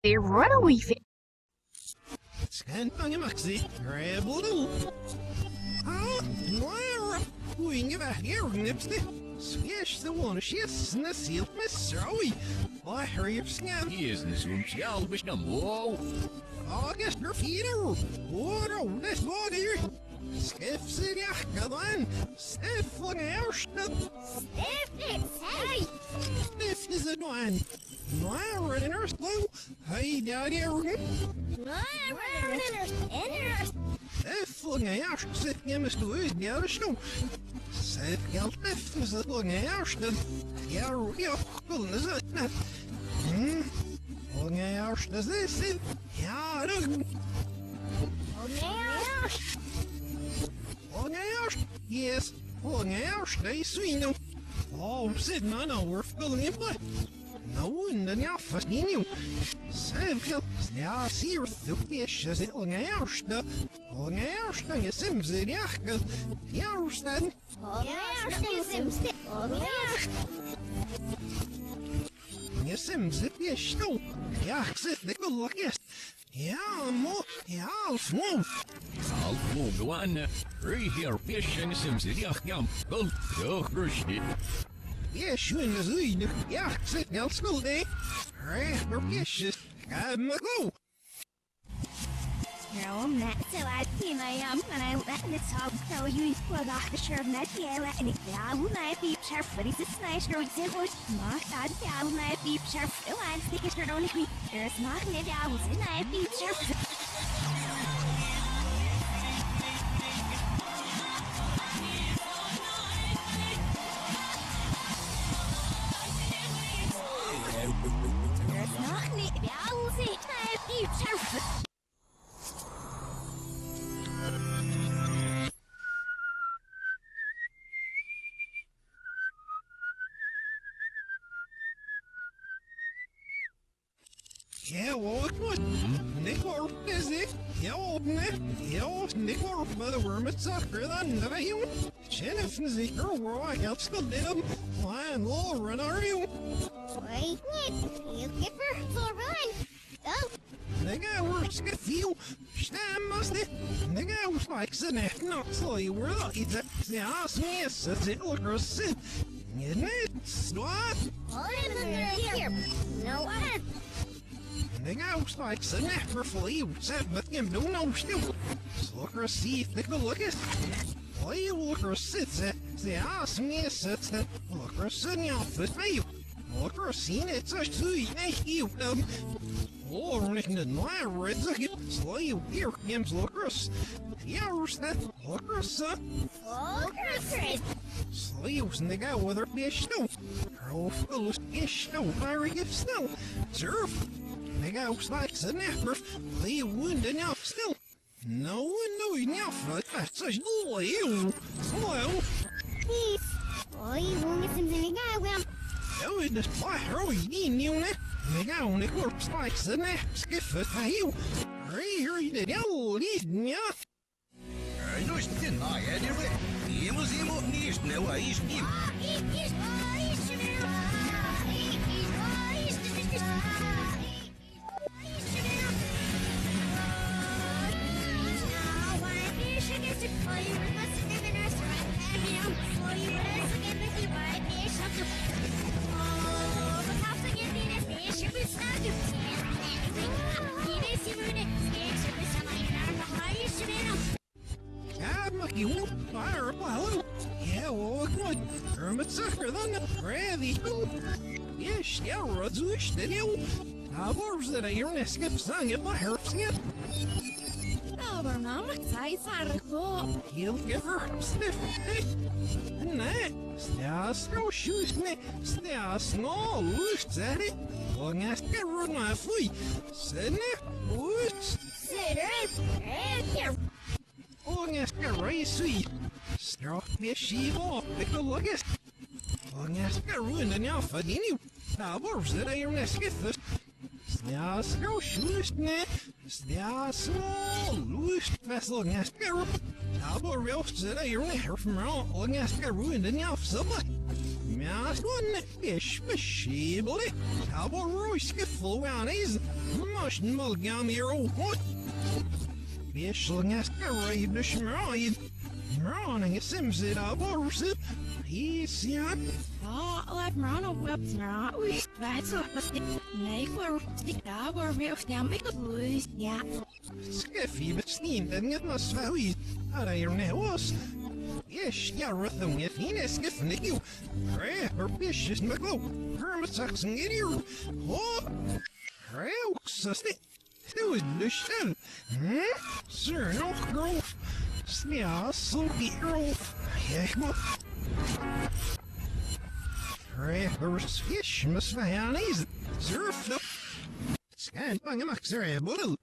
They run away from Skandanje maxi, rebel. Lara, wing of a hair nipsty. Swish the one, she's in the seal, Miss Rowie. I hurry up, scan. Here's the swim shell, wish no more. August, your feet are. What a this body. Skiff city, come on. Stiff on our stuff. Hey! Stiff is a one. Lara in her slow. Hey, daddy, Fångar sätt jämst och utgör stor. Sätt hjälp efter så fångar stöd. Jag skulle sätta. Fångar stöd sig. Ja, då. Fångar yes. Fångar stöd svino. Sätt man över fångar på. Någon jag förstår ju. Säkert. Jag ser thuppes så fångar stöd. Ogniarsta je simse jakel. Jaustan. Je simse piesto. Jak zit de kullakest. Ja, mo. Ja, alsmoof. Alsmoof, de one. Hier, pischen, simse, jam. Goed, zo, rustig. Je schoen is uinig. Jak zit niet als schuldig. Recht maar piesjes. Ga maar go. No, I'm not so I think I am, and I let the top tell you for the sure not yet, and I will not be sure, but it's a nice or example. Not that I will not be sure, so I think it's only me. There's not any hours, and I be sure. There's not any hours, and I be sure. Ja, wat goed. Nikor is ik. Ja, opne. Ja, nikor bij de worm het zachter dan de jongen. Jennifer is ik er waar ik help schuld dit hem. Line Lauren are you? Wait, you give her for run. Go. Nigga, we're skiffy. Stam must it. Nigga, was like the neck not so you were lucky that the ass me is it look or sit. Isn't it? What? Here. No one. Nigga, was like the neck for flea. Said, but him do no still. Look or see, think look at. Why you look or sit that the ass me is that look or sitting off the face. Look or seen it such to you. Lord, ik niet maar het zeg je hier games lookers. Ja, dat lookers. Sleeves nigga whether be snow. Roofless is snow, fire if snow. Surf. Nigga was like the never. Lee wound enough still. No one knew enough. That's such you. Well. Peace. Oh, you won't get something I will. Oh, it is fire. Oh, you knew it. Nigga, on the corpse like the neck, skiff it, you. Read it, oh, listen, ya. Nu is het in, hij had er weer. Je moet hem op niet, nou, hij is niet. You won't fire a pilot. Yeah, well, good. Hermit sucker, then. Ready. Yes, yeah, Rodzush, did you? How was that I hear skip song in my hair skip? Oh, no, I saw He'll give her sniff. Nej, snö shoes ne, snö lust är det. Och jag ska runa fly. Sen lust. Och jag ska resa i. Snart med skiva, det kan läggas. Och jag ska runa ner för din ju. Där var så det är nästan. Snö shoes ne, snö lust. Vad så jag ska How about real today? You're here from around. Oh, yes, got ruined in the office. Naast one is beschibelig. Aber roiske fluanis. Moschen mulgam hier ook. Wisseling is gereed de schmaaien. Running a simsit aborsit. He's ja. Laat maar op web naar uit. Wat zo was dit? Nee, maar die daar waar we of daar met de ja. Skiffy besneemt en het was wel iets. Had hij er net was. Yes, ja, rhythm if he is skiffing at you. Her vicious McGlow. Hermit sucks in you. Oh, sussy. Who is the show? Sir, no growth. Ja, so growth. Ja, maar. Rechters fish must van is surf. Scan bang max er boodle.